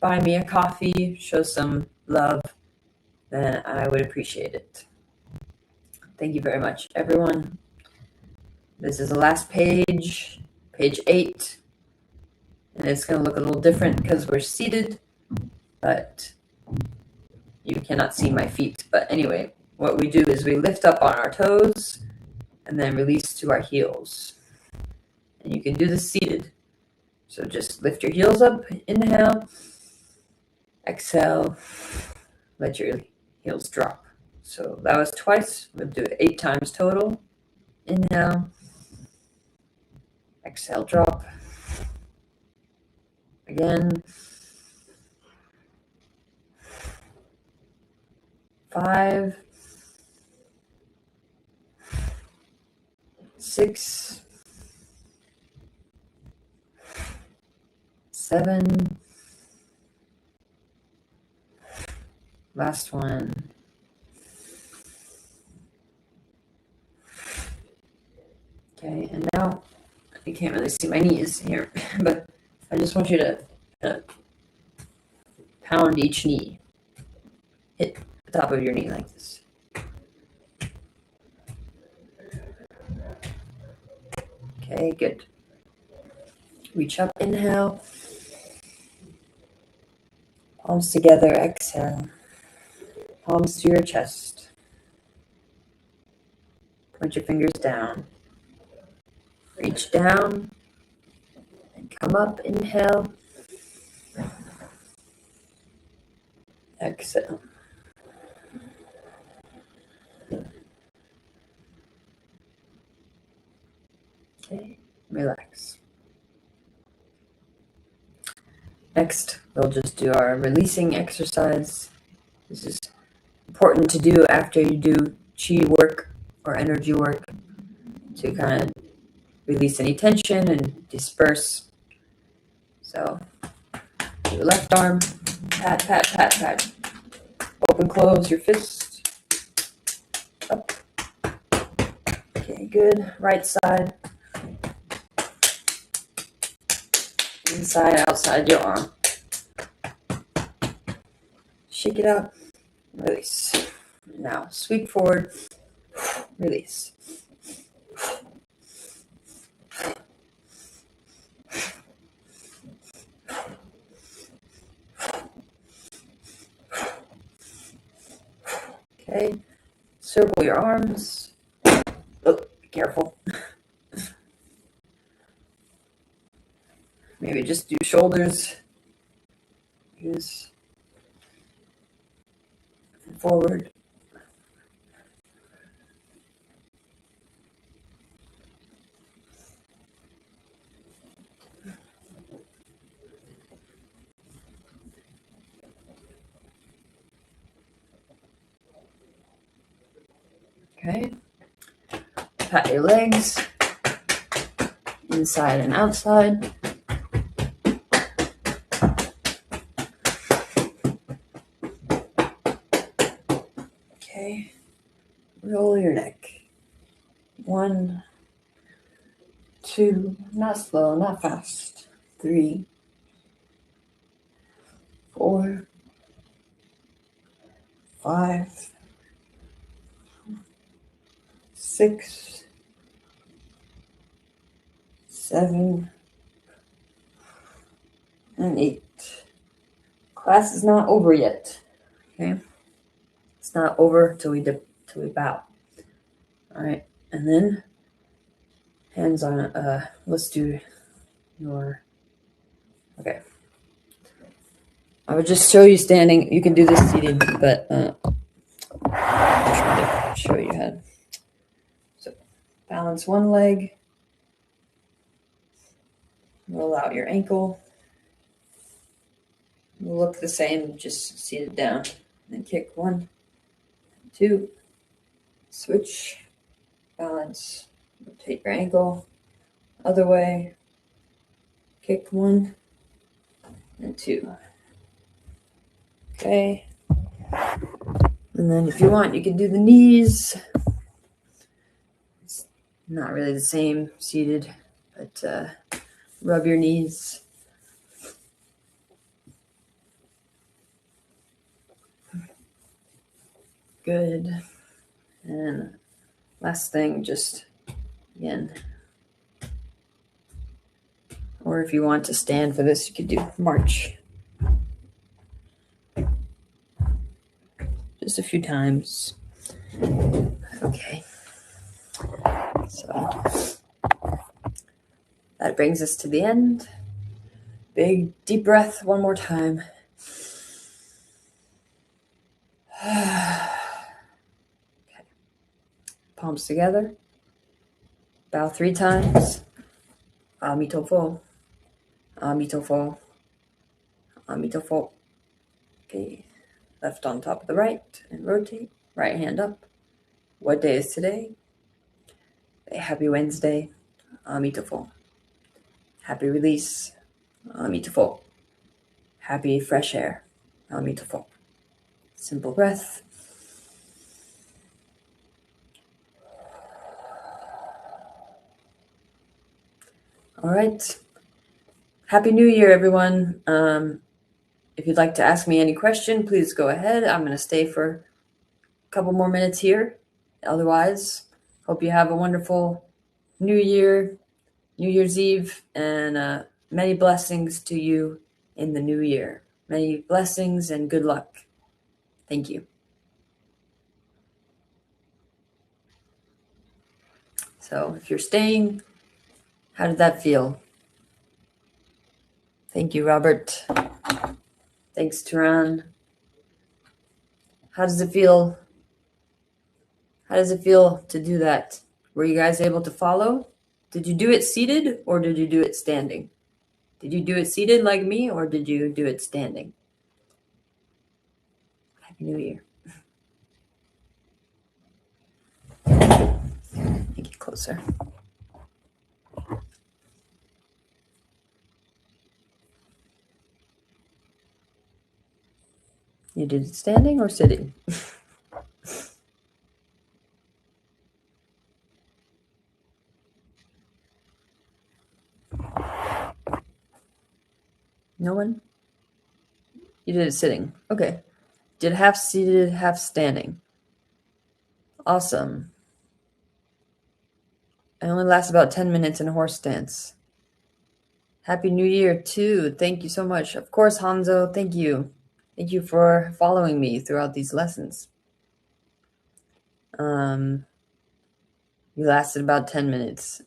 buy me a coffee, show some love, then I would appreciate it. Thank you very much, everyone. This is the last page, page 8. And it's going to look a little different because we're seated, but you cannot see my feet. But anyway, what we do is we lift up on our toes and then release to our heels. And you can do this seated. So just lift your heels up, inhale, exhale, let your heels drop. So that was twice. We'll do it 8 times total. Inhale, exhale, drop. Again. 5, 6, 7. Last one. Okay, and now you can't really see my knees here, but I just want you to pound each knee. Hit the top of your knee like this. Okay, good. Reach up, inhale. Palms together, exhale. Palms to your chest. Point your fingers down. Reach down and come up, inhale. Exhale. Okay, relax. Next, we'll just do our releasing exercise. This is important to do after you do chi work or energy work to kind of release any tension and disperse. So, your left arm, pat, pat, pat, pat. Open, close your fist. Up. Okay, good. Right side. Inside, outside your arm. Shake it out. Release. Now, sweep forward. Release. Okay. Circle your arms. Oh, be careful. Maybe just do shoulders. Use forward. Okay. Pat your legs, inside and outside. Okay. Roll your neck. 1, 2, not slow, not fast. 3, 4, 5, 6, 7, and 8. Class is not over yet. Okay, it's not over till we bow. All right, and then hands on. Let's do your. Okay, I would just show you standing. You can do this seated, but I'm trying to show you how. So balance one leg. Roll out your ankle. Will look the same, just seated down. And then kick 1, 2, switch, balance, rotate your ankle, other way, kick 1 and 2. Okay. And then if you want, you can do the knees. It's not really the same seated, but rub your knees. Good. And last thing, just again, or if you want to stand for this, you could do march. Just a few times. Okay. So that brings us to the end. Big deep breath one more time. Okay. Palms together. Bow 3 times. Amitofo. Amitofo. Amitofo. Okay. Left on top of the right and rotate. Right hand up. What day is today? Happy Wednesday. Amitofo. Happy release. Amitofo. Happy fresh air. Amitofo. Simple breath. All right. Happy New Year, everyone. If you'd like to ask me any question, please go ahead. I'm going to stay for a couple more minutes here. Otherwise, hope you have a wonderful New Year, New Year's Eve, and many blessings to you in the new year. Many blessings and good luck. Thank you. So if you're staying, how did that feel? Thank you, Robert. Thanks, Turan. How does it feel? How does it feel to do that? Were you guys able to follow? Did you do it seated or did you do it standing? Did you do it seated like me or did you do it standing? Happy New Year. Make it closer. You did it standing or sitting? No one? You did it sitting. Okay. Did half seated, half standing. Awesome. I only last about 10 minutes in a horse stance. Happy New Year, too. Thank you so much. Of course, Hanzo, thank you. Thank you for following me throughout these lessons. You lasted about 10 minutes.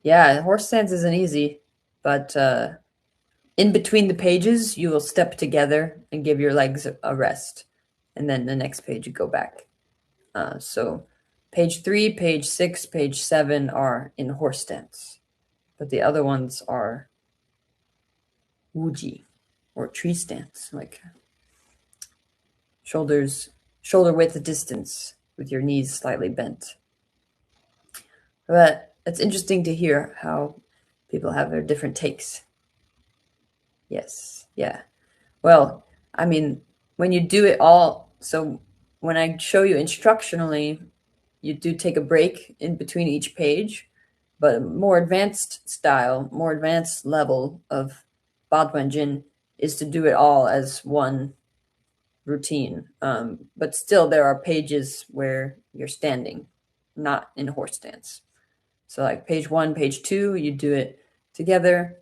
Yeah, horse stance isn't easy, but in between the pages, you will step together and give your legs a rest. And then the next page, you go back. So page 3, page 6, page 7 are in horse stance. But the other ones are wuji, or tree stance, like shoulder width distance with your knees slightly bent. But it's interesting to hear how people have their different takes. Yes, yeah. Well, I mean, when you do it all, so when I show you instructionally, you do take a break in between each page, but a more advanced style, more advanced level of Badwenjin is to do it all as one routine. But still, there are pages where you're standing, not in horse stance. So like page 1, page 2, you do it together.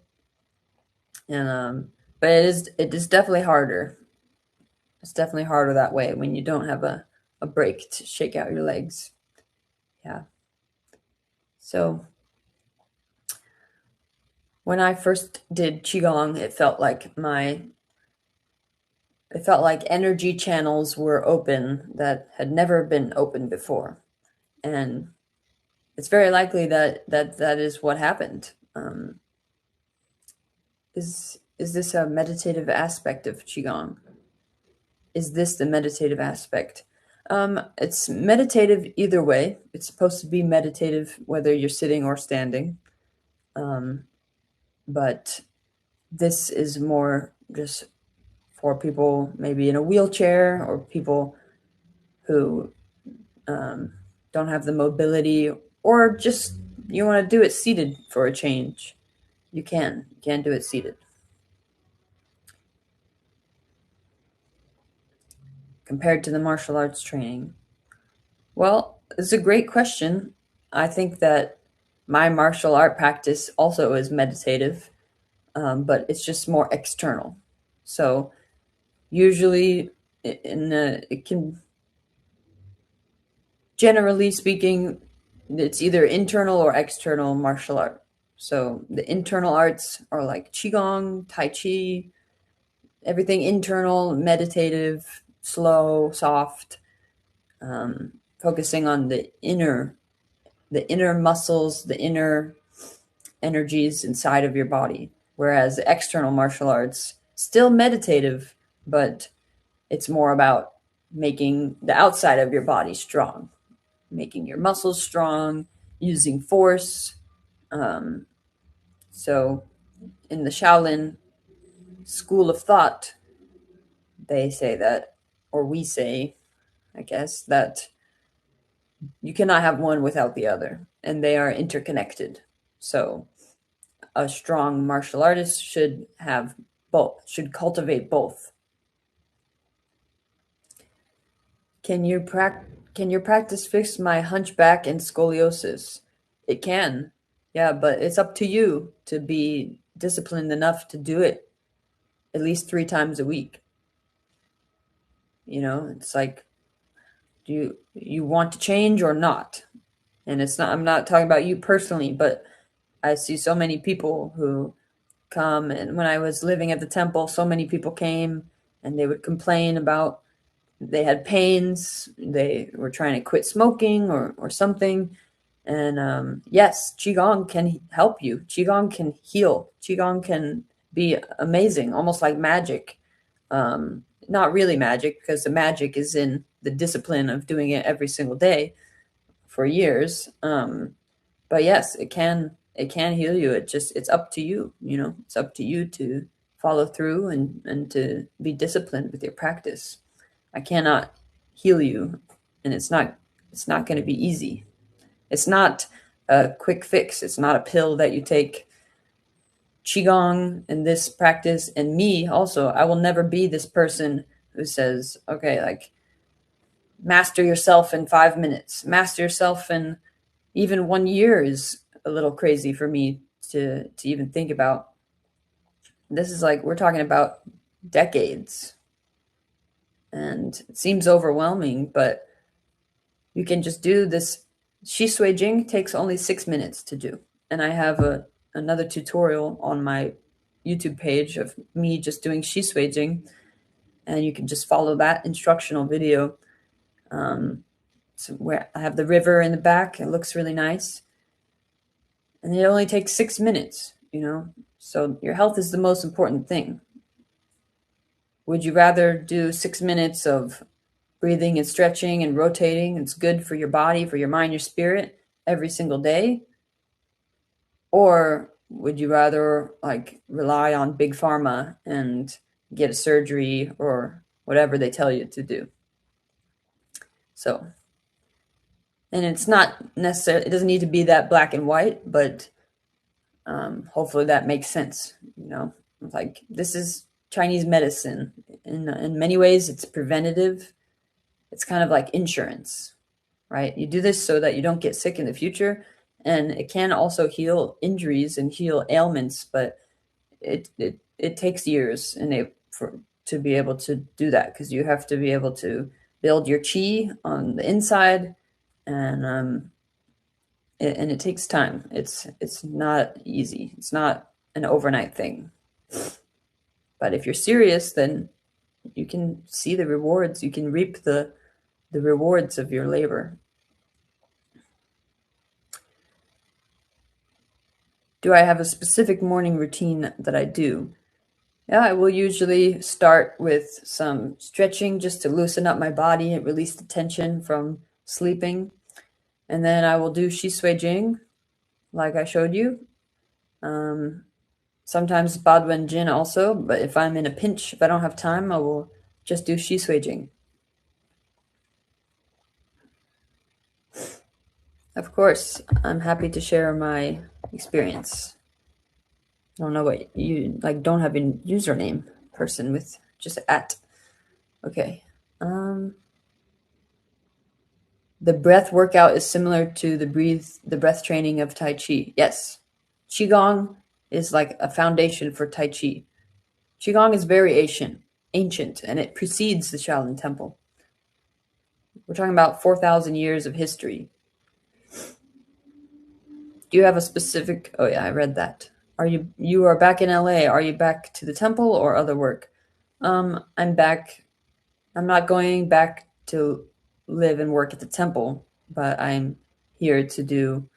And but it is definitely harder. It's definitely harder that way when you don't have a break to shake out your legs. Yeah. So when I first did Qigong, it felt like energy channels were open that had never been open before. And it's very likely that is what happened. Is this a meditative aspect of Qigong? Is this the meditative aspect? It's meditative either way. It's supposed to be meditative whether you're sitting or standing. But this is more just for people maybe in a wheelchair or people who don't have the mobility, or just you want to do it seated for a change. You can do it seated. Compared to the martial arts training? Well, it's a great question. I think that my martial art practice also is meditative, but it's just more external. So usually, it can, generally speaking, it's either internal or external martial art. So the internal arts are like Qigong, Tai Chi, everything internal, meditative, slow, soft, focusing on the inner muscles, the inner energies inside of your body. Whereas the external martial arts, still meditative, but it's more about making the outside of your body strong, making your muscles strong, using force. So in the Shaolin school of thought, they say that, or we say, I guess, that you cannot have one without the other, and they are interconnected. So a strong martial artist should have both, should cultivate both. Can your practice fix my hunchback and scoliosis? It can. Yeah, but it's up to you to be disciplined enough to do it at least 3 times a week. You know, it's like, do you want to change or not? And it's not, I'm not talking about you personally, but I see so many people who come, and when I was living at the temple, so many people came and they would complain about they had pains, they were trying to quit smoking or something. And yes, Qigong can help you. Qigong can heal. Qigong can be amazing, almost like magic. Not really magic, because the magic is in the discipline of doing it every single day for years. But yes, it can heal you. It's up to you. You know, it's up to you to follow through and to be disciplined with your practice. I cannot heal you, and it's not going to be easy. It's not a quick fix. It's not a pill that you take. Qigong and this practice, and me also, I will never be this person who says, okay, like, master yourself in 5 minutes, master yourself in even 1 year is a little crazy for me to even think about. This is like, we're talking about decades, and it seems overwhelming, but you can just do this. Shi Sui Jing takes only 6 minutes to do. And I have another tutorial on my YouTube page of me just doing Shi Sui Jing. And you can just follow that instructional video. So where I have the river in the back, it looks really nice. And it only takes 6 minutes, you know? So your health is the most important thing. Would you rather do 6 minutes of breathing and stretching and rotating? It's good for your body, for your mind, your spirit every single day. Or would you rather like rely on big pharma and get a surgery or whatever they tell you to do? So, and it's not necessarily, it doesn't need to be that black and white, but hopefully that makes sense. You know, like, this is Chinese medicine. In many ways, it's preventative. It's kind of like insurance, right? You do this so that you don't get sick in the future, and it can also heal injuries and heal ailments, but it takes years to be able to do that, because you have to be able to build your qi on the inside, and it takes time. It's not easy. It's not an overnight thing. But if you're serious, then you can see the rewards. You can reap the rewards of your labor. Do I have a specific morning routine that I do? Yeah, I will usually start with some stretching just to loosen up my body and release the tension from sleeping. And then I will do Shi Sui Jing, like I showed you. Sometimes Badwen Jin also, but if I'm in a pinch, if I don't have time, I will just do Shi Sui Jing. Of course, I'm happy to share my experience. I don't know what you like. Don't have a username person with just at. Okay. The breath workout is similar to the breath training of Tai Chi. Yes, Qigong is like a foundation for Tai Chi. Qigong is very ancient, and it precedes the Shaolin Temple. We're talking about 4,000 years of history. Do you have a specific? Oh yeah, I read that. You are back in LA? Are you back to the temple or other work? I'm back. I'm not going back to live and work at the temple, but I'm here to do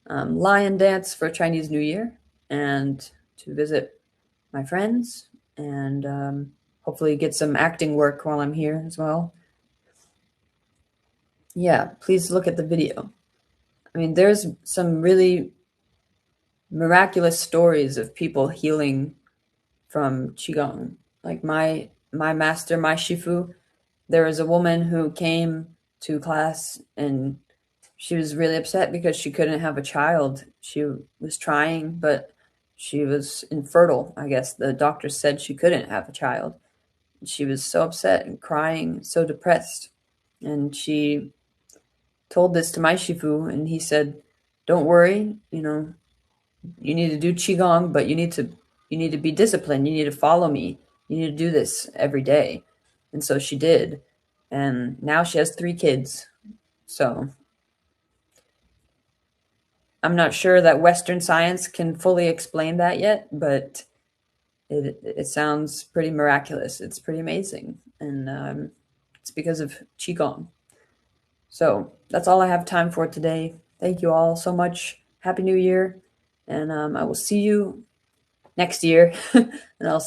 lion dance for Chinese New Year and to visit my friends and hopefully get some acting work while I'm here as well. Yeah, please look at the video. I mean, there's some really miraculous stories of people healing from Qigong. Like my master, my Shifu, there was a woman who came to class and she was really upset because she couldn't have a child. She was trying, but she was infertile. I guess the doctor said she couldn't have a child. She was so upset and crying, so depressed. And she told this to my Shifu, and he said, "Don't worry, you need to do qigong, but you need to be disciplined. You need to follow me. You need to do this every day." And so she did. And now she has 3 kids. So I'm not sure that Western science can fully explain that yet, but it sounds pretty miraculous. It's pretty amazing. And it's because of qigong. So that's all I have time for today. Thank you all so much. Happy New Year. And I will see you next year. And I'll see